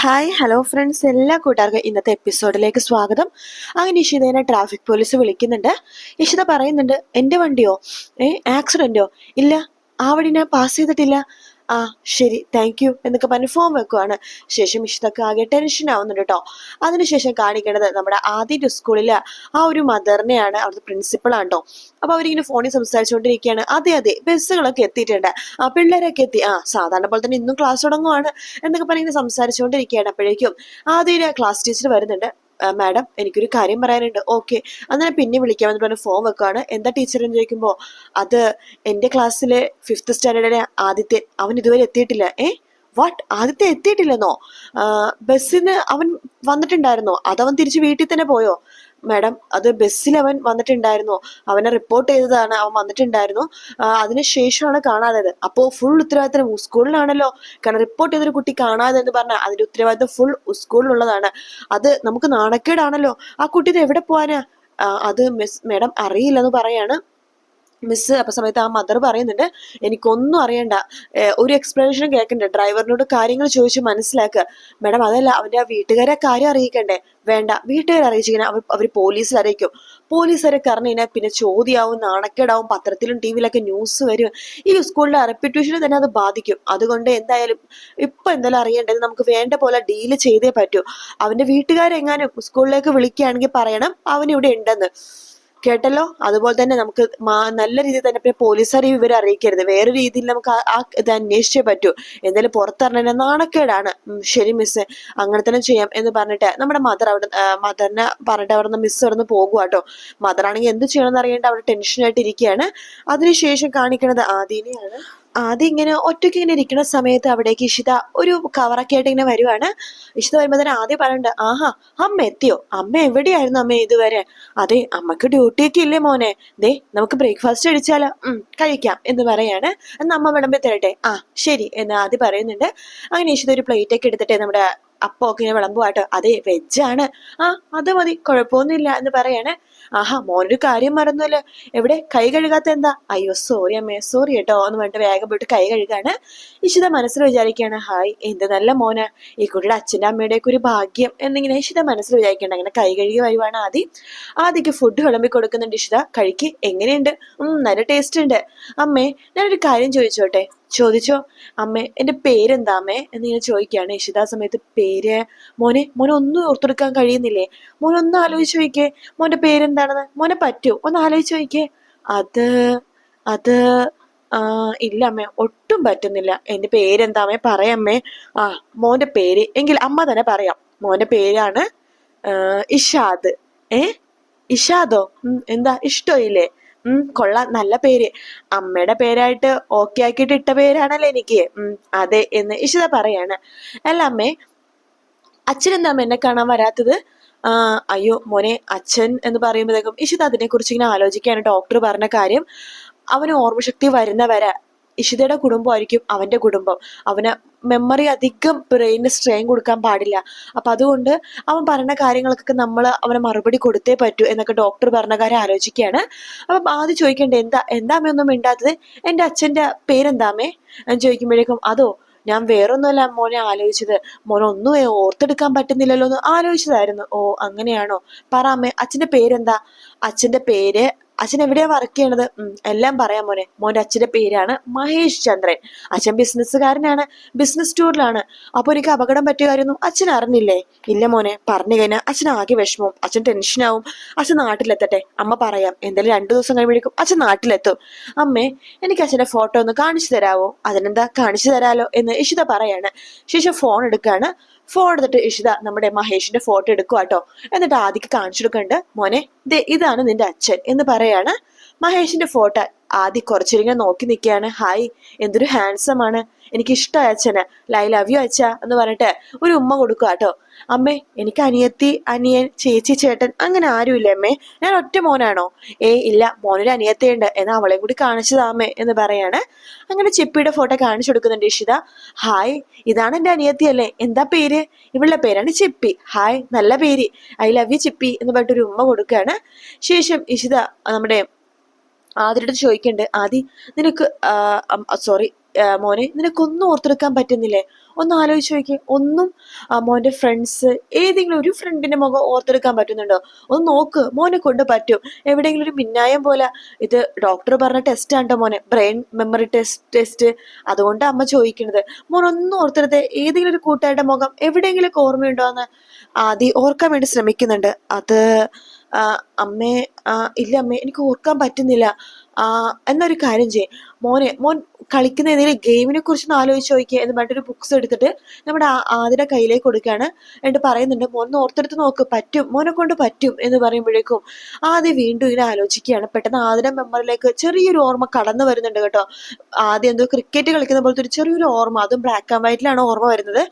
Hi hello friends, എല്ലാ കൂട്ടുകാർക്കും ഇന്നത്തെ എപ്പിസോഡിലേക്ക് സ്വാഗതം. അങ്ങനെ ഇഷിതേനെ ട്രാഫിക് പോലീസ് വിളിക്കുന്നുണ്ട്. ഇഷിത പറയുന്നുണ്ട്, എൻ്റെ വണ്ടിയോ ആക്സിഡന്റോ ഇല്ല, ആ വഴി ഞാൻ പാസ് ചെയ്തിട്ടില്ല. ആ ശരി, താങ്ക് യു എന്നൊക്കെ പറഞ്ഞ് ഫോം വെക്കുവാണ്. ശേഷം ഇഷിതക്ക് ആകെ ടെൻഷൻ ആവുന്നുണ്ട് കേട്ടോ. അതിനുശേഷം കാണിക്കണത് നമ്മുടെ ആദ്യ സ്കൂളിലെ ആ ഒരു മദറിനെയാണ്, അവിടുത്തെ പ്രിൻസിപ്പളാണ് കേട്ടോ. അപ്പൊ അവരിങ്ങനെ ഫോണിൽ സംസാരിച്ചുകൊണ്ടിരിക്കുകയാണ്. അതെ അതെ, ബസ്സുകളൊക്കെ എത്തിയിട്ടുണ്ട്, ആ പിള്ളേരൊക്കെ എത്തി, ആ സാധാരണ പോലെ തന്നെ ഇന്നും ക്ലാസ് തുടങ്ങുവാണ് എന്നൊക്കെ പറഞ്ഞ് ഇങ്ങനെ സംസാരിച്ചുകൊണ്ടിരിക്കുകയാണ്. അപ്പോഴേക്കും ആദ്യം ക്ലാസ് ടീച്ചർ വരുന്നുണ്ട്. മാഡം, എനിക്കൊരു കാര്യം പറയാനുണ്ട്. ഓക്കെ, അന്നേരം പിന്നെ വിളിക്കാമെന്ന് പറഞ്ഞ് ഫോം വെക്കുകയാണ്. എന്താ ടീച്ചർ എന്ന് ചോദിക്കുമ്പോൾ, അത് എൻ്റെ ക്ലാസ്സിലെ 5th സ്റ്റാൻഡേർഡിലെ ആദിത്യൻ, അവൻ ഇതുവരെ എത്തിയിട്ടില്ല. വാട്ട്, ആദിത്യ എത്തിയിട്ടില്ലെന്നോ? ബസ്സിന് അവൻ വന്നിട്ടുണ്ടായിരുന്നോ? അതവൻ തിരിച്ച് വീട്ടിൽ തന്നെ പോയോ? മാഡം, അത് ബസ്സിൽ അവൻ വന്നിട്ടുണ്ടായിരുന്നു, അവനെ റിപ്പോർട്ട് ചെയ്തതാണ്, അവൻ വന്നിട്ടുണ്ടായിരുന്നു, അതിനുശേഷമാണ് കാണാതായത്. അപ്പോൾ ഫുൾ ഉത്തരവാദിത്തം സ്കൂളിലാണല്ലോ, കാരണം റിപ്പോർട്ട് ചെയ്തൊരു കുട്ടി കാണാതെ എന്ന് പറഞ്ഞാൽ അതിന്റെ ഉത്തരവാദിത്തം ഫുൾ സ്കൂളിലുള്ളതാണ്. അത് നമുക്ക് നാണക്കേടാണല്ലോ. ആ കുട്ടി ഇത് എവിടെ പോവാനാ? അത് മിസ് മാഡം അറിയില്ലെന്ന് പറയാണ് മിസ്. അപ്പൊ സമയത്ത് ആ മദർ പറയുന്നുണ്ട്, എനിക്കൊന്നും അറിയണ്ട, ഒരു എക്സ്പ്ലനേഷനും കേൾക്കണ്ട, ഡ്രൈവറിനോട് കാര്യങ്ങൾ ചോദിച്ച് മനസ്സിലാക്കുക. മാഡം, അതല്ല, അവന്റെ വീട്ടുകാരെ കാര്യം അറിയിക്കണ്ടേ? വേണ്ട, വീട്ടുകാരെ അറിയിച്ചിങ്ങനെ അവർ പോലീസിൽ അറിയിക്കും. പോലീസുകാരൊക്കെ അറിഞ്ഞു കഴിഞ്ഞാൽ പിന്നെ ചോദ്യമാവും, നാണക്കേടാവും, പത്രത്തിലും ടിവിയിലൊക്കെ ന്യൂസ് വരും. ഈ സ്കൂളിന്റെ റെപ്യൂട്ടേഷനെ തന്നെ അത് ബാധിക്കും. അതുകൊണ്ട് എന്തായാലും ഇപ്പൊ എന്തായാലും അറിയേണ്ടത്, നമുക്ക് വേണ്ട പോലെ ഡീല് ചെയ്തേ പറ്റൂ. അവന്റെ വീട്ടുകാരെങ്ങാനും സ്കൂളിലേക്ക് വിളിക്കുകയാണെങ്കിൽ പറയണം അവനിവിടെ ഉണ്ടെന്ന്. കേട്ടല്ലോ? അതുപോലെ തന്നെ നമുക്ക് നല്ല രീതിയിൽ തന്നെ പിന്നെ പോലീസുകാരെ വിവരം അറിയിക്കരുത്. വേറെ രീതിയിൽ നമുക്ക് ഇത് അന്വേഷിച്ചേ പറ്റൂ. എന്തായാലും പുറത്തറിഞ്ഞ നാണക്കേടാണ്. ശരി മിസ്, അങ്ങനെ തന്നെ ചെയ്യാം എന്ന് പറഞ്ഞിട്ട് നമ്മുടെ മദറിനെ പറഞ്ഞിട്ട് അവിടെ മിസ് അവിടെ നിന്ന് പോകുക കേട്ടോ. മദറാണെങ്കിൽ എന്ത് ചെയ്യണമെന്ന് അറിയേണ്ട അവിടെ ടെൻഷനായിട്ട് ഇരിക്കുകയാണ്. അതിനുശേഷം കാണിക്കുന്നത് ആദീനെയാണ്. ആദ്യം ഇങ്ങനെ ഒറ്റയ്ക്ക് ഇങ്ങനെ ഇരിക്കുന്ന സമയത്ത് അവിടേക്ക് ഇഷിത ഒരു കവറൊക്കെ ആയിട്ട് ഇങ്ങനെ വരുവാണ്. ഇഷിത വരുമ്പോ തന്നെ ആദ്യം പറയണ്ട, ആഹാ, അമ്മ എത്തിയോ? അമ്മ എവിടെയായിരുന്നു അമ്മ ഇതുവരെ? അതെ, അമ്മക്ക് ഡ്യൂട്ടിയൊക്കെ ഇല്ലേ മോനെ? ദേ, നമുക്ക് ബ്രേക്ക്ഫാസ്റ്റ് കഴിച്ചാലോ? കഴിക്കാം എന്ന് പറയാണ്. അന്ന് അമ്മ വിളമ്പി തരട്ടെ? ആ ശരി എന്ന് ആദ്യം പറയുന്നുണ്ട്. അങ്ങനെ ഇഷിത ഒരു പ്ലേറ്റ് ഒക്കെ എടുത്തിട്ട് നമ്മുടെ അപ്പൊക്കെ ഇങ്ങനെ വിളമ്പുവാട്ടോ. അതെ, വെജാണ്. ആ, അത് മതി, കുഴപ്പമൊന്നുമില്ല എന്ന് പറയാണ്. ആഹാ, മോനൊരു കാര്യം മറന്നുല്ലോ, എവിടെ കൈ കഴുകാത്ത എന്താ? അയ്യോ സോറി അമ്മേ, സോറി കേട്ടോ എന്ന് പറഞ്ഞിട്ട് വേഗം പോയിട്ട് കൈ കഴുകാണ്. ഇഷിത മനസ്സിൽ വിചാരിക്കുകയാണ്, ഹായ്, എന്ത് നല്ല മോന, ഈ കുട്ടിയുടെ അച്ഛൻ്റെ അമ്മയുടെയൊക്കെ ഒരു ഭാഗ്യം എന്നിങ്ങനെ ഇഷിത മനസ്സിൽ വിചാരിക്കണ്ട. അങ്ങനെ കൈ കഴുകി വരുവാണ് ആദ്യക്ക് ഫുഡ് വിളമ്പി കൊടുക്കുന്നുണ്ട്. ഇഷിത, കഴിക്ക്, എങ്ങനെയുണ്ട്? നല്ല ടേസ്റ്റ് ഉണ്ട്. അമ്മേ, ഞാനൊരു കാര്യം ചോദിച്ചോട്ടെ? ചോദിച്ചോ. അമ്മേ, എന്റെ പേരെന്താ അമ്മേ എന്നിങ്ങനെ ചോദിക്കുകയാണ്. ഇഷിത സമയത്ത് പേര്, മോനെ ഒന്നും ഓർത്തെടുക്കാൻ കഴിയുന്നില്ലേ? മോനൊന്ന് ആലോചിച്ച് നോക്കിയേ, മോന്റെ പേരെന്താണെന്ന്. മോനെ പറ്റൂ, ഒന്ന് ആലോചിച്ച് നോക്കിയേ. അത് അത് ഇല്ല അമ്മേ, ഒട്ടും പറ്റുന്നില്ല. എന്റെ പേരെന്താ അമ്മേ, പറയാമ്മേ. ആ, മോന്റെ പേര് എങ്കിൽ അമ്മ തന്നെ പറയാം. മോന്റെ പേരാണ് ഇഷാദ്. ഏ ഇഷാദോ? എന്താ, ഇഷ്ടമില്ലേ? കൊള്ളാം, നല്ല പേര്. അമ്മയുടെ പേരായിട്ട് ഓക്കെ ആക്കിയിട്ട് ഇട്ട പേരാണല്ലോ എനിക്ക്. അതെ എന്ന് ഇഷിത പറയാണ്. അല്ല അമ്മേ, അച്ഛനെന്താ അമ്മ എന്നെ കാണാൻ വരാത്തത്? അയ്യോ മോനെ, അച്ഛൻ എന്ന് പറയുമ്പോഴേക്കും ഇഷിത അതിനെ കുറിച്ച് ഇങ്ങനെ ആലോചിക്കുകയാണ്. ഡോക്ടർ പറഞ്ഞ കാര്യം, അവന് ഓർമ്മശക്തി വരുന്നവരെ ഇഷിതയുടെ കുടുംബമായിരിക്കും അവന്റെ കുടുംബം. അവന് മെമ്മറി അധികം ബ്രെയിനിന് സ്ട്രെയിൻ കൊടുക്കാൻ പാടില്ല. അപ്പൊ അതുകൊണ്ട് അവൻ പറഞ്ഞ കാര്യങ്ങൾക്കൊക്കെ നമ്മൾ അവന് മറുപടി കൊടുത്തേ പറ്റൂ എന്നൊക്കെ ഡോക്ടർ പറഞ്ഞ കാര്യം ആലോചിക്കുകയാണ്. അപ്പൊ ആദ്യം ചോദിക്കണ്ടേ, എന്താ അമ്മയൊന്നും മിണ്ടാത്തത്? എന്റെ അച്ഛന്റെ പേരെന്താമേ എന്ന് ചോദിക്കുമ്പോഴേക്കും, അതോ, ഞാൻ വേറൊന്നുമല്ല മോനെ ആലോചിച്ചത്, മോനൊന്നും ഓർത്തെടുക്കാൻ പറ്റുന്നില്ലല്ലോ എന്ന് ആലോചിച്ചതായിരുന്നു. ഓ അങ്ങനെയാണോ? പറ അമ്മേ, അച്ഛന്റെ പേരെന്താ? അച്ഛന്റെ പേര്, അച്ഛൻ എവിടെയാ വർക്ക് ചെയ്യണത്? എല്ലാം പറയാം മോനെ. മോന്റെ അച്ഛന്റെ പേരാണ് മഹേഷ് ചന്ദ്രൻ. അച്ഛൻ ബിസിനസ്സുകാരനാണ്, ബിസിനസ് ടൂറിലാണ്. അപ്പൊ എനിക്ക് അപകടം പറ്റിയ കാര്യമൊന്നും അച്ഛൻ അറിഞ്ഞില്ലേ? ഇല്ല മോനെ, പറഞ്ഞു കഴിഞ്ഞാൽ അച്ഛൻ ആകെ വിഷമവും, അച്ഛൻ ടെൻഷനാവും. അച്ഛൻ നാട്ടിലെത്തട്ടെ, അമ്മ പറയാം. എന്തായാലും 2 ദിവസം കഴിയുമ്പോഴേക്കും അച്ഛൻ നാട്ടിലെത്തും. അമ്മേ, എനിക്ക് അച്ഛന്റെ ഫോട്ടോ ഒന്ന് കാണിച്ചു തരാവോ? അതിനെന്താ, കാണിച്ചു തരാലോ എന്ന് ഇഷിത പറയാണ്. ശേഷം ഫോൺ എടുക്കാണ്. ഫോൺ എടുത്തിട്ട് ഇഷിത നമ്മുടെ മഹേഷിന്റെ ഫോട്ടോ എടുക്കുക കേട്ടോ. എന്നിട്ട് ആദ്യക്ക് കാണിച്ചു കൊടുക്കണ്ട്. മോനെ, ദേ ഇതാണ് നിന്റെ അച്ഛൻ എന്ന് പറയാണ്. മഹേഷിന്റെ ഫോട്ടോ ആദ്യം കുറച്ചിങ്ങനെ നോക്കി നിൽക്കുകയാണ്. ഹായ്, എന്തൊരു ഹാൻസം ആണ്, എനിക്ക് ഇഷ്ടമായ അച്ഛന്, ഐ ലവ് യു അച്ഛ എന്ന് പറഞ്ഞിട്ട് ഒരു ഉമ്മ കൊടുക്കുക കേട്ടോ. അമ്മേ, എനിക്ക് അനിയത്തി, അനിയൻ, ചേച്ചി, ചേട്ടൻ അങ്ങനെ ആരുമില്ല അമ്മേ, ഞാൻ ഒറ്റ മോനാണോ? ഇല്ല, മോനൊരു അനിയത്തിയുണ്ട്, എന്നാ അവളെ കൂടി കാണിച്ചതാമ്മേ എന്ന് പറയാണ്. അങ്ങനെ ചിപ്പിയുടെ ഫോട്ടോ കാണിച്ചു കൊടുക്കുന്നുണ്ട് ഇഷിത. ഹായ്, ഇതാണ് എന്റെ അനിയത്തി അല്ലേ, എന്താ പേര്? ഇവളുടെ പേരാണ് ചിപ്പി. ഹായ്, നല്ല പേര്, ഐ ലവ് യു ചിപ്പി എന്ന് പറഞ്ഞിട്ടൊരു ഉമ്മ കൊടുക്കുകയാണ്. ശേഷം ഇഷിത നമ്മുടെ ആദ്യയുടെ ചോദിക്കണ്ട്, ആദി നിനക്ക് സോറി മോനെ നിനക്കൊന്നും ഓർത്തെടുക്കാൻ പറ്റുന്നില്ലേ? ഒന്ന് ആലോചിച്ച് നോക്കി. ഒന്നും മോന്റെ ഫ്രണ്ട്സ്, ഏതെങ്കിലും ഒരു ഫ്രണ്ടിന്റെ മുഖം ഓർത്തെടുക്കാൻ പറ്റുന്നുണ്ടോ? ഒന്ന് നോക്ക്, മോനെ കൊണ്ട് പറ്റും. എവിടെയെങ്കിലും ഒരു മിന്നായം പോലെ. ഇത് ഡോക്ടർ പറഞ്ഞ ടെസ്റ്റ് ആണ്ടോ മോനെ, ബ്രെയിൻ മെമ്മറി ടെസ്റ്റ്. അതുകൊണ്ട് അമ്മ ചോദിക്കുന്നത്. മോൻ ഒന്നും ഓർത്തെടുത്ത് ഏതെങ്കിലും ഒരു കൂട്ടുകാരുടെ മുഖം എവിടെയെങ്കിലും ഓർമ്മയുണ്ടോ എന്ന് ആദ്യം ഓർക്കാൻ വേണ്ടി ശ്രമിക്കുന്നുണ്ട്. അത് അമ്മേ, ഇല്ല അമ്മേ, എനിക്ക് ഓർക്കാൻ പറ്റുന്നില്ല. എന്നൊരു കാര്യം ചെയ്യേ, മോൻ കളിക്കുന്ന ഏതെങ്കിലും ഗെയിമിനെ കുറിച്ചൊന്ന് ആലോചിച്ച് നോക്കിയേ എന്ന് പറഞ്ഞിട്ടൊരു ബുക്സ് എടുത്തിട്ട് നമ്മുടെ ആദിയുടെ കയ്യിലേക്ക് കൊടുക്കുകയാണ്. എന്നിട്ട് പറയുന്നുണ്ട്, മോൻ ഓർത്തെടുത്ത് നോക്ക്, പറ്റും, മോനെ കൊണ്ട് പറ്റും എന്ന് പറയുമ്പോഴേക്കും ആദ്യം വീണ്ടും ഇങ്ങനെ ആലോചിക്കുകയാണ്. പെട്ടെന്ന് ആദിയുടെ മെമ്മറിയിലേക്ക് ചെറിയൊരു ഓർമ്മ കടന്നു വരുന്നുണ്ട് കേട്ടോ. ആദ്യം എന്തോ ക്രിക്കറ്റ് കളിക്കുന്ന പോലത്തെ ഒരു ചെറിയൊരു ഓർമ്മ, അതും ബ്ലാക്ക് ആൻഡ് വൈറ്റിലാണ് ഓർമ്മ വരുന്നത്.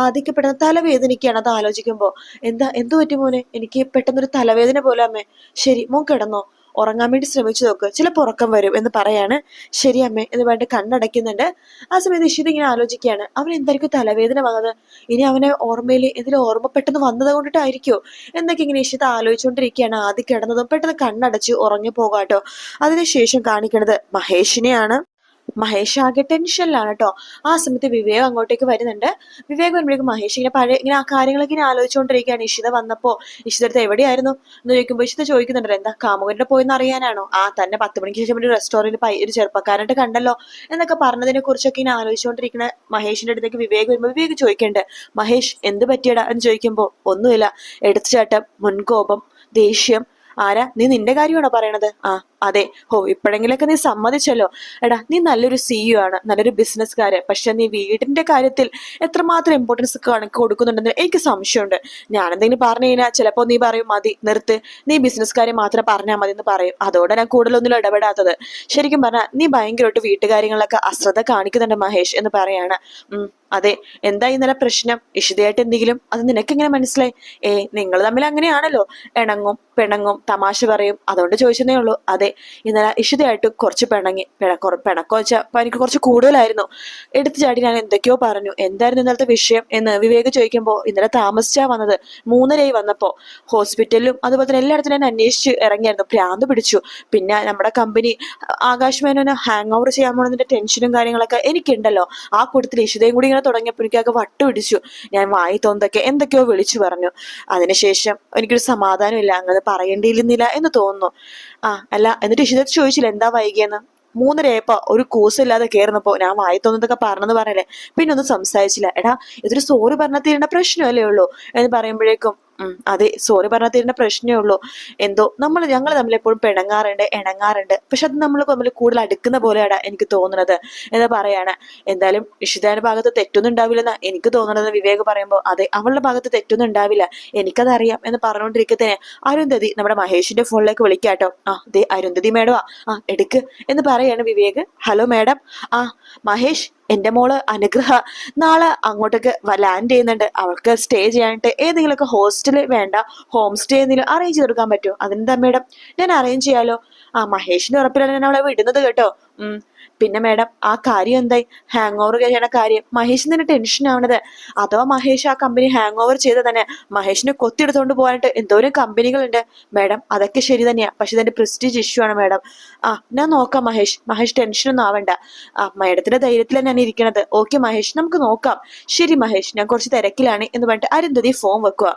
ആദ്യമൊക്കെ പെട്ടെന്ന് തലവേദനയ്ക്കാണ് അത് ആലോചിക്കുമ്പോൾ. എന്ത് പറ്റി മോനെ? എനിക്ക് പെട്ടെന്നൊരു തലവേദന പോലെ അമ്മേ. ശരി, മോൻ കിടന്നോ, ഉറങ്ങാൻ വേണ്ടി ശ്രമിച്ചു നോക്ക്, ചിലപ്പോൾ ഉറക്കം വരും എന്ന് പറയാണ്. ശരി അമ്മേ എന്ന് പറഞ്ഞിട്ട് കണ്ണടയ്ക്കുന്നുണ്ട്. ആ സമയത്ത് ഇഷിത ഇങ്ങനെ ആലോചിക്കുകയാണ്, അവൻ എന്തായിരിക്കും തലവേദന വന്നത്? ഇനി അവനെ ഓർമ്മയിൽ എന്തെങ്കിലും ഓർമ്മ പെട്ടെന്ന് വന്നത് കൊണ്ടിട്ടായിരിക്കോ എന്നൊക്കെ ഇങ്ങനെ ഇഷിത ആലോചിച്ചുകൊണ്ടിരിക്കുകയാണ്. ആദ്യം കിടന്നതും പെട്ടെന്ന് കണ്ണടച്ച് ഉറങ്ങി പോകാട്ടോ. അതിനുശേഷം കാണിക്കുന്നത് മഹേഷിനെയാണ്. മഹേഷ് ആകെ ടെൻഷനിലാണ് കേട്ടോ. ആ സമയത്ത് വിവേക് അങ്ങോട്ടേക്ക് വരുന്നുണ്ട്. വിവേക് വരുമ്പോഴേക്കും മഹേഷ് ഇങ്ങനെ ഇങ്ങനെ ആ കാര്യങ്ങളൊക്കെ ഇങ്ങനെ ആലോചിച്ചുകൊണ്ടിരിക്കുകയാണ്. ഇഷിത വന്നപ്പോ ഇഷിത അടുത്ത് എവിടെയായിരുന്നു എന്ന് ചോദിക്കുമ്പോൾ ഇഷിത ചോദിക്കുന്നുണ്ട്, എന്താ കാമുകന്റെ പോയെന്ന് അറിയാനാണോ? തന്നെ 10 മണിക്ക് ശേഷം ഒരു റെസ്റ്റോറന്റിൽ ഒരു ചെറുപ്പക്കാരായിട്ട് കണ്ടല്ലോ എന്നൊക്കെ പറഞ്ഞതിനെ കുറിച്ചൊക്കെ ഇങ്ങനെ ആലോചിച്ചുകൊണ്ടിരിക്കുന്ന മഹേഷിന്റെ അടുത്തേക്ക് വിവേക് വരുമ്പോൾ വിവേക് ചോദിക്കണ്ട്, മഹേഷ് എന്ത് പറ്റിയടാ എന്ന് ചോദിക്കുമ്പോൾ ഒന്നുമില്ല, എടുത്തുചാട്ടം, മുൻകോപം, ദേഷ്യം. ആരാ നീ? നിന്റെ കാര്യമാണോ പറയണത്? അതെ. ഇപ്പോഴെങ്കിലൊക്കെ നീ സമ്മതിച്ചല്ലോ. എടാ, നീ നല്ലൊരു CEO ആണ്, നല്ലൊരു ബിസിനസ്സുകാരൻ. പക്ഷെ നീ വീടിന്റെ കാര്യത്തിൽ എത്രമാത്രം ഇമ്പോർട്ടൻസ് കൊടുക്കുന്നുണ്ടെന്ന് എനിക്ക് സംശയമുണ്ട്. ഞാൻ എന്തെങ്കിലും പറഞ്ഞു കഴിഞ്ഞാൽ ചിലപ്പോ നീ പറയും, മതി നിർത്ത്, നീ ബിസിനസ്സുകാരെ മാത്രം പറഞ്ഞാൽ മതി എന്ന് പറയും. അതോടെ ഞാൻ കൂടുതലൊന്നും ഇടപെടാത്തത്. ശരിക്കും പറഞ്ഞാൽ നീ ഭയങ്കരമായിട്ട് വീട്ടുകാര്യങ്ങളൊക്കെ അശ്രദ്ധ കാണിക്കുന്നുണ്ട് മഹേഷ് എന്ന് പറയാണ്. അതെ. എന്താ ഇന്നലെ പ്രശ്നം? ഇഷിതയായിട്ട് എന്തെങ്കിലും? അത് നിനക്കെങ്ങനെ മനസ്സിലായി? നിങ്ങൾ തമ്മിൽ അങ്ങനെയാണല്ലോ, ഇണങ്ങും പിണങ്ങും തമാശ പറയും, അതുകൊണ്ട് ചോദിച്ചതേ ഉള്ളൂ. അതെ, ഇന്നലെ ഇഷിതയായിട്ട് കുറച്ച് പിണക്കോ വെച്ചാൽ എനിക്ക് കുറച്ച് കൂടുതലായിരുന്നു. എടുത്തു ചാടി ഞാൻ എന്തൊക്കെയോ പറഞ്ഞു. എന്തായിരുന്നു ഇന്നലത്തെ വിഷയം എന്ന് വിവേക് ചോദിക്കുമ്പോൾ, ഇന്നലെ താമസിച്ചാ വന്നത്, 3:30 വന്നപ്പോ. ഹോസ്പിറ്റലിലും അതുപോലെ തന്നെ എല്ലായിടത്തും ഞാൻ അന്വേഷിച്ച് ഇറങ്ങിയായിരുന്നു. ഭ്രാന്ത് പിടിച്ചു. പിന്നെ നമ്മുടെ കമ്പനി ആകാശ് മേനോനെ ഹാങ് ഓവർ ചെയ്യാൻ പോണതിന്റെ ടെൻഷനും കാര്യങ്ങളൊക്കെ എനിക്കുണ്ടല്ലോ. ആ കൂട്ടത്തിൽ ഇഷിതയും കൂടി ഇങ്ങനെ തുടങ്ങിയപ്പോൾ എനിക്കൊക്കെ വട്ട് പിടിച്ചു. ഞാൻ വായി തോന്നതൊക്കെ എന്തൊക്കെയോ വിളിച്ചു പറഞ്ഞു. അതിനുശേഷം എനിക്കൊരു സമാധാനം ഇല്ല, അങ്ങനെ പറയേണ്ടിയിരുന്നില്ല എന്ന് തോന്നുന്നു. അല്ല, എന്നിട്ട് ഇഷിത ചോദിച്ചില്ല എന്താ വൈകിയെന്ന്? 3:30 ഒരു കൂസില്ലാതെ കയറുന്നപ്പോ ഞാൻ വായി തോന്നുന്നതൊക്കെ പറഞ്ഞെന്ന് പറയല്ലേ, പിന്നെ ഒന്നും സംസാരിച്ചില്ല. എടാ, ഇതൊരു സോറി പറഞ്ഞാൽ തീരേണ്ട പ്രശ്നമല്ലേ ഉള്ളൂ എന്ന് പറയുമ്പോഴേക്കും അതെ, സോറി പറഞ്ഞാൽ തീരുന്ന പ്രശ്നമേ ഉള്ളൂ. എന്തോ ഞങ്ങൾ തമ്മിൽ എപ്പോഴും ഇണങ്ങാറുണ്ട്. പക്ഷെ അത് നമ്മൾ തമ്മിൽ കൂടുതൽ അടുക്കുന്ന പോലെയാണ് എനിക്ക് തോന്നുന്നത് എന്ന് പറയാണ്. എന്തായാലും ഇഷിതയുടെ ഭാഗത്ത് തെറ്റൊന്നും ഉണ്ടാവില്ലെന്നാ എനിക്ക് തോന്നുന്നത് വിവേക് പറയുമ്പോൾ. അതെ, അവളുടെ ഭാഗത്ത് തെറ്റൊന്നും ഉണ്ടാവില്ല, എനിക്കതറിയാം എന്ന് പറഞ്ഞുകൊണ്ടിരിക്കത്തന്നെ അരുന്ധതി നമ്മുടെ മഹേഷിന്റെ ഫോണിലേക്ക് വിളിക്കാട്ടോ. ദേ അരുന്ധതി മേഡമാ, എടുക്ക് എന്ന് പറയാണ് വിവേക്. Hello madam. മഹേഷ്, എന്റെ മോള് അനുഗ്രഹ നാളെ അങ്ങോട്ടേക്ക് ലാൻഡ് ചെയ്യുന്നുണ്ട്. അവൾക്ക് സ്റ്റേ ചെയ്യാനായിട്ട് ഏതെങ്കിലുമൊക്കെ ഹോസ്റ്റല് വേണ്ട, ഹോം സ്റ്റേ എന്തെങ്കിലും അറേഞ്ച് ചെയ്ത് കൊടുക്കാൻ പറ്റുമോ? അതെന്താ മേഡം, ഞാൻ അറേഞ്ച് ചെയ്യാലോ. മഹേഷിന്റെ ഉറപ്പിലാണ് ഞാൻ അവളെ വിടുന്നത് കേട്ടോ. പിന്നെ മേഡം, ആ കാര്യം എന്തായി? ഹാങ് ഓവർ ചെയ്യണ കാര്യം മഹേഷിന് തന്നെ ടെൻഷൻ ആവണത്. അഥവാ മഹേഷ് ആ കമ്പനി ഹാങ് ഓവർ ചെയ്ത് തന്നെ മഹേഷിനെ കൊത്തിയെടുത്തോണ്ട് പോകാനായിട്ട് എന്തോരം കമ്പനികളുണ്ട് മേഡം. അതൊക്കെ ശരി തന്നെയാ, പക്ഷെ ഇതെന്റെ പ്രസ്റ്റീജ് ഇഷ്യൂ ആണ് മേഡം. ഞാൻ നോക്കാം മഹേഷ് ടെൻഷനൊന്നും ആവണ്ട. മേഡത്തിന്റെ ധൈര്യത്തിലാണ് ഞാൻ ഇരിക്കണത്. ഓക്കെ മഹേഷ്, നമുക്ക് നോക്കാം. ശരി മഹേഷ്, ഞാൻ കുറച്ച് തിരക്കിലാണ് എന്ന് പറഞ്ഞിട്ട് അരുന്ധതി ഫോൺ വെക്കുക.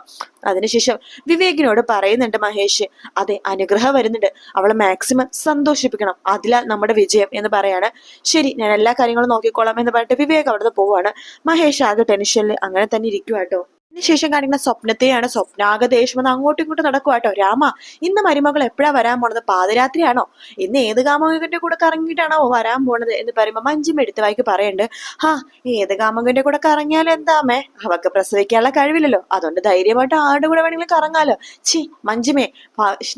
അതിനുശേഷം വിവേകിനോട് പറയുന്നുണ്ട് മഹേഷ്, അതെ അനുഗ്രഹം വരുന്നുണ്ട്, അവളെ മാക്സിമം സന്തോഷിപ്പിക്കണം, അതിലാ നമ്മുടെ വിജയം എന്ന് പറയാണ്. ശരി, ഞാൻ എല്ലാ കാര്യങ്ങളും നോക്കിക്കോളാം എന്ന് പറഞ്ഞിട്ട് വിവേക് അവിടുന്ന് പോവാണ്. മഹേഷ് ആകെ ടെൻഷനിൽ അങ്ങനെ തന്നെ ഇരിക്കുവാട്ടോ. അതിനുശേഷം കാണിക്കുന്ന സ്വപ്നത്തെയാണ്. സ്വപ്നാകെ ദേഷ്യം വന്ന് അങ്ങോട്ടും ഇങ്ങോട്ടും നടക്കുവാട്ടോ. രാമ, ഇന്ന് മരുമകൾ എപ്പോഴാ വരാൻ പോണത്? പാതിരാത്രിയാണോ? ഇന്ന് ഏത് കാമുകന്റെ കൂടെ കറങ്ങിയിട്ടാണോ വരാൻ പോണത് എന്ന് പറയുമ്പോ മഞ്ജിമ എടുത്ത വായിക്ക് പറയുന്നുണ്ട്, ഏത് കാമുകന്റെ കൂടെ കറങ്ങിയാലും എന്താമേ, അവക്ക് പ്രസവിക്കാനുള്ള കഴിവില്ലല്ലോ, അതുകൊണ്ട് ധൈര്യമായിട്ട് ആരുടെ കൂടെ വേണമെങ്കിലും കറങ്ങാലോ. മഞ്ജിമേ,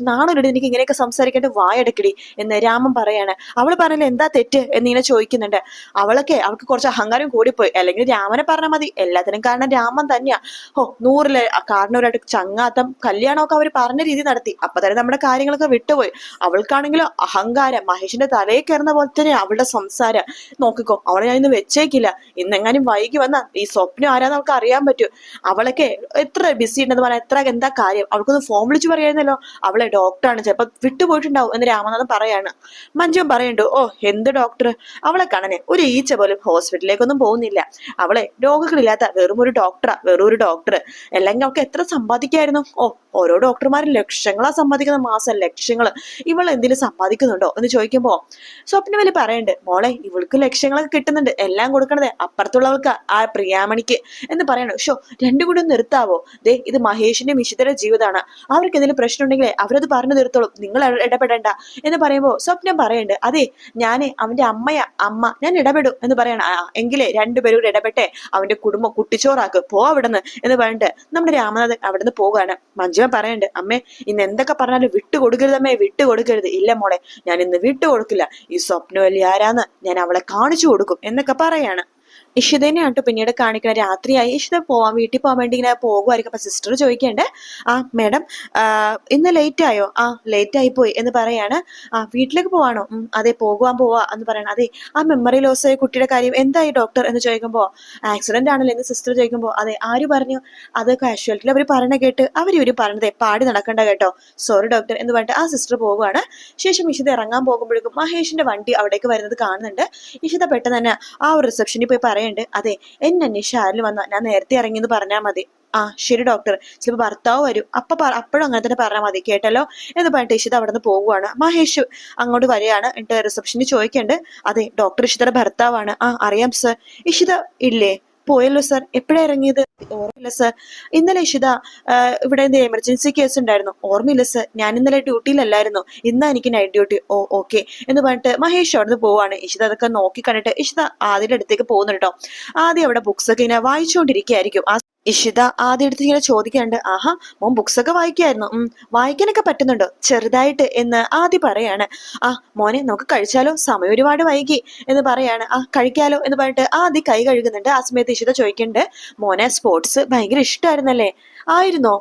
നാണോട് എനിക്ക് ഇങ്ങനെയൊക്കെ സംസാരിക്കേണ്ട, വായടക്കടി എന്ന് രാമൻ പറയാണ്. അവള് പറഞ്ഞില്ല എന്താ തെറ്റ് എന്നിങ്ങനെ ചോദിക്കുന്നുണ്ട്. അവൾക്ക് കുറച്ച് അഹങ്കാരം കൂടിപ്പോയി, അല്ലെങ്കിൽ രാമനെ പറഞ്ഞാൽ മതി, എല്ലാത്തിനും കാരണം രാമൻ തന്നെയാ. ഹോ 100 കാരണവരായിട്ട് ചങ്ങാത്തം കല്യാണമൊക്കെ അവർ പറഞ്ഞ രീതി നടത്തി. അപ്പൊ തന്നെ നമ്മുടെ കാര്യങ്ങളൊക്കെ വിട്ടുപോയി. അവൾക്കാണെങ്കിലോ അഹങ്കാരം, മഹേഷിന്റെ തലയിൽ കയറുന്ന പോലെ തന്നെ അവളുടെ സംസാരം. നോക്കിക്കോ, അവളെ ഞാൻ ഇന്ന് വെച്ചേക്കില്ല. ഇന്നെങ്ങാനും വൈകി വന്ന ഈ സ്വപ്നം ആരാന്ന് അവൾക്ക് അറിയാൻ പറ്റും. അവളൊക്കെ എത്ര ബിസി ഉണ്ടെന്ന് പറഞ്ഞാൽ എത്ര എന്താ കാര്യം, അവൾക്കൊന്ന് ഫോൺ വിളിച്ച് പറയായിരുന്നല്ലോ. അവളെ ഡോക്ടറാണ്, ചിലപ്പോ വിട്ടുപോയിട്ടുണ്ടാവും എന്ന് രാമനാഥൻ പറയാണ്. മഞ്ജുവും പറയുന്നുണ്ട്, ഓ എന്ത് ഡോക്ടർ, അവളെ കാണാനേ ഒരു ഈച്ച പോലും ഹോസ്പിറ്റലിലേക്കൊന്നും പോകുന്നില്ല. അവളെ രോഗങ്ങളില്ലാത്ത വെറും ഒരു ഡോക്ടറാ, വെറും ഒരു ഡോക്ടർ. അല്ലെങ്കിൽ അവൾക്ക് എത്ര സമ്പാദിക്കായിരുന്നു. ഓ ഓരോ ഡോക്ടർമാരും ലക്ഷങ്ങളാ സമ്പാദിക്കുന്ന, മാസം ലക്ഷങ്ങൾ. ഇവൾ എന്തിനു സമ്പാദിക്കുന്നുണ്ടോ എന്ന് ചോദിക്കുമ്പോ സ്വപ്നവലി പറയണ്ട്, മോളെ ഇവൾക്ക് ലക്ഷങ്ങളൊക്കെ കിട്ടുന്നുണ്ട്, എല്ലാം കൊടുക്കണത് അപ്പുറത്തുള്ളവൾക്ക്, ആ പ്രിയാമണിക്ക് എന്ന് പറയണു. ഷോ രണ്ടും കൂടി ഒന്ന് നിർത്താവോ? ദേ ഇത് മഹേഷിന്റെ മിഷിതയുടെ ജീവിതമാണ്. അവർക്ക് എന്തെങ്കിലും പ്രശ്നം ഉണ്ടെങ്കിൽ അവരത് പറഞ്ഞു തീർത്തോളും, നിങ്ങൾ ഇടപെടണ്ട എന്ന് പറയുമ്പോ സ്വപ്നം പറയണ്ട്, അതെ ഞാനേ അവന്റെ അമ്മ, ഞാൻ ഇടപെടും എന്ന് പറയണ. എങ്കിലേ രണ്ടുപേരും കൂടെ ഇടപെട്ടെ അവന്റെ കുടുംബം കുട്ടിച്ചോറാക്ക്, പോ അവിടുന്ന് എന്ന് പറഞ്ഞിട്ട് നമ്മുടെ രാമനാഥൻ അവിടുന്ന് പോവുകയാണ്. മഞ്ജുവ പറയണ്ട്, അമ്മേ ഇന്ന് എന്തൊക്കെ പറഞ്ഞാലും വിട്ടുകൊടുക്കരുത് അമ്മേ, വിട്ടുകൊടുക്കരുത്. ഇല്ല മോളെ, ഞാൻ ഇന്ന് വിട്ടുകൊടുക്കില്ല. ഈ സ്വപ്നവല്ലി ആരാന്ന് ഞാൻ അവളെ കാണിച്ചു കൊടുക്കും എന്നൊക്കെ പറയാണ്. ഇഷിതേനെയാട്ടോ പിന്നീട് കാണിക്കുന്ന. രാത്രിയായി, ഇഷിത വീട്ടിൽ പോകാൻ വേണ്ടി ഇങ്ങനെ പോകുമായിരിക്കും. അപ്പൊ സിസ്റ്റർ ചോദിക്കണ്ടേ, ആ മേഡം ഇന്ന് ലേറ്റ് ആയോ? ആ ലേറ്റ് ആയി പോയി എന്ന് പറയാണ്. വീട്ടിലേക്ക് പോവാണോ? അതെ പോവാ എന്ന് പറയണം. അതെ ആ മെമ്മറി ലോസ് ആയ കുട്ടിയുടെ കാര്യം എന്തായി ഡോക്ടർ എന്ന് ചോദിക്കുമ്പോ, ആക്സിഡന്റ് ആണല്ലോ എന്ന് സിസ്റ്റർ ചോദിക്കുമ്പോ, അതെ ആര് പറഞ്ഞു? അത് കാഷ്വാലിറ്റിയിൽ അവർ പറഞ്ഞ കേട്ട് ഇവര് പറഞ്ഞത് പാടി നടക്കണ്ട കേട്ടോ, സോറി ഡോക്ടർ എന്ന് പറഞ്ഞിട്ട് ആ സിസ്റ്റർ പോവുകയാണ്. ശേഷം ഇഷിത ഇറങ്ങാൻ പോകുമ്പോഴേക്കും മഹേഷിന്റെ വണ്ടി അവിടേക്ക് വരുന്നത് കാണുന്നുണ്ട്. ഇഷിത പെട്ടെന്ന് തന്നെ ആ ഒരു റിസപ്ഷനിൽ പോയി പറയണ്ട്, അതെ എന്നെ അന്വേഷിച്ച് ആരിലും വന്ന ഞാൻ നേരത്തെ ഇറങ്ങിയെന്ന് പറഞ്ഞാൽ മതി. ആ ശരി ഡോക്ടർ, ചിലപ്പോൾ ഭർത്താവ് വരും, അപ്പോഴും അങ്ങനെ തന്നെ പറഞ്ഞാൽ മതി കേട്ടല്ലോ എന്ന് പറഞ്ഞിട്ട് ഇഷിത അവിടെ നിന്ന് പോവുകയാണ്. മഹേഷ് അങ്ങോട്ട് വരികയാണ്. എന്നിട്ട് റിസപ്ഷനിൽ ചോദിക്കണ്ട്, അതെ ഡോക്ടർ ഇഷിതയുടെ ഭർത്താവാണ്. ആ അറിയാം സർ. ഇഷിത ഇല്ലേ? പോയല്ലോ സർ. എപ്പോഴാ ഇറങ്ങിയത്? ഓർമ്മയില്ല സർ. ഇന്നലെ ഇഷിത ഇവിടെ എന്ത് എമർജൻസി കേസ് ഉണ്ടായിരുന്നു. ഓർമ്മയില്ല സർ, ഞാൻ ഇന്നലെ ഡ്യൂട്ടിയിലല്ലായിരുന്നു, ഇന്നാ എനിക്ക് നൈറ്റ് ഡ്യൂട്ടി. ഓ ഓക്കെ എന്ന് പറഞ്ഞിട്ട് മഹേഷ് അവിടെ നിന്ന് പോവാണ്. ഇഷിത അതൊക്കെ നോക്കി കണ്ടിട്ട് ഇഷിത ആദ്യയുടെ അടുത്തേക്ക് പോകുന്നു കേട്ടോ. ആദ്യം അവിടെ ബുക്സ് ഒക്കെ ഇങ്ങനെ വായിച്ചുകൊണ്ടിരിക്കുകയായിരിക്കും. ഇഷിത ആദ്യ എടുത്ത് ഇങ്ങനെ ചോദിക്കാണ്ട്, ആഹാ മോൻ ബുക്സ് ഒക്കെ വായിക്കായിരുന്നു. വായിക്കാനൊക്കെ പറ്റുന്നുണ്ടോ? ചെറുതായിട്ട് എന്ന് ആദ്യം പറയാണ്. മോനെ നമുക്ക് കഴിച്ചാലോ, സമയം ഒരുപാട് വൈകി എന്ന് പറയാണ്. കഴിക്കാലോ എന്ന് പറഞ്ഞിട്ട് ആദ്യം കൈ കഴുകുന്നുണ്ട്. ആ സമയത്ത് ഇഷിത ചോദിക്കുന്നുണ്ട്, മോനെ സ്പോർട്സ് ഭയങ്കര ഇഷ്ടമായിരുന്നല്ലേ? ആയിരുന്നോ?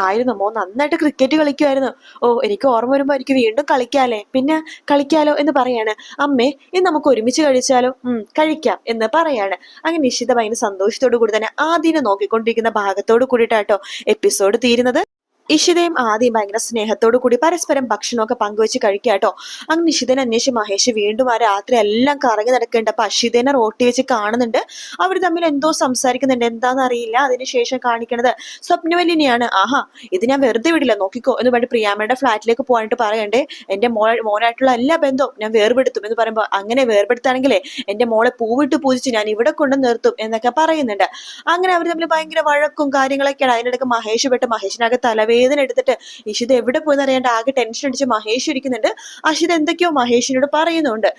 ആയിരുന്നു. മോൻ നന്നായിട്ട് ക്രിക്കറ്റ് കളിക്കുമായിരുന്നു. ഓ എനിക്ക് ഓർമ്മ വരുമ്പോ എനിക്ക് വീണ്ടും കളിക്കാലേ. പിന്നെ കളിക്കാലോ എന്ന് പറയാണ്. അമ്മേ ഇന്ന് നമുക്ക് ഒരുമിച്ച് കഴിച്ചാലോ? കഴിക്കാം എന്ന് പറയാണ്. അങ്ങനെ ഇഷിത ഭയങ്കര സന്തോഷത്തോടു കൂടി തന്നെ ആദ്യം നോക്കിക്കൊണ്ടിരിക്കുന്ന ഭാഗത്തോട് കൂടിയിട്ടാട്ടോ എപ്പിസോഡ് തീരുന്നത്. ഇഷിതയും ആദ്യം ഭയങ്കര സ്നേഹത്തോടു കൂടി പരസ്പരം ഭക്ഷണമൊക്കെ പങ്കുവെച്ച് കഴിക്കാട്ടോ. അങ്ങനെ ഇഷിതനെ അന്വേഷിച്ച് മഹേഷ് വീണ്ടും ആ രാത്രി എല്ലാം കറങ്ങി നടക്കുന്നുണ്ട്. അപ്പൊ അഷിതേനെ റോട്ടി വെച്ച് കാണുന്നുണ്ട്. അവർ തമ്മിൽ എന്തോ സംസാരിക്കുന്നുണ്ട്, എന്താന്ന് അറിയില്ല. അതിനുശേഷം കാണിക്കണത് സ്വപ്നവല്ലിനെയാണ്. ആഹാ ഇത് ഞാൻ വെറുതെ വിടില്ല, നോക്കിക്കോ എന്ന് പറഞ്ഞിട്ട് പ്രിയാമ്മയുടെ ഫ്ലാറ്റിലേക്ക് പോകാനായിട്ട് പറയണ്ടേ. എന്റെ മോനായിട്ടുള്ള എല്ലാ ബന്ധവും ഞാൻ വേർപെടുത്തും എന്ന് പറയുമ്പോ, അങ്ങനെ വേർപെടുത്താണെങ്കിലേ എന്റെ മോളെ പൂവിട്ട് പൂജിച്ച് ഞാൻ ഇവിടെ കൊണ്ട് നിർത്തും എന്നൊക്കെ പറയുന്നുണ്ട്. അങ്ങനെ അവർ തമ്മിൽ ഭയങ്കര വഴക്കും കാര്യങ്ങളൊക്കെയാണ്. അതിനിടയ്ക്ക് മഹേഷ് മഹേഷിനാകെ തലവേദന എടുത്തിട്ട് ഇഷിത എവിടെ പോയെന്ന് അറിയാണ്ട് ആകെ ടെൻഷൻ അടിച്ച് മഹേഷ് ഇരിക്കുന്നുണ്ട്. അഷിത എന്തൊക്കെയോ മഹേഷിനോട് പറയുന്നുണ്ട്.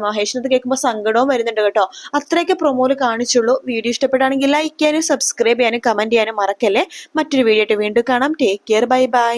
മഹേഷിനത് കേൾക്കുമ്പോൾ സങ്കടവും വരുന്നുണ്ട് കേട്ടോ. അത്രയൊക്കെ പ്രൊമോയിൽ കാണിച്ചുള്ളൂ. വീഡിയോ ഇഷ്ടപ്പെടുകയാണെങ്കിൽ ലൈക്ക് ചെയ്യാനും സബ്സ്ക്രൈബ് ചെയ്യാനും കമന്റ് ചെയ്യാനും മറക്കല്ലേ. മറ്റൊരു വീഡിയോ ആയിട്ട് വീണ്ടും കാണാം. Take care, bye bye.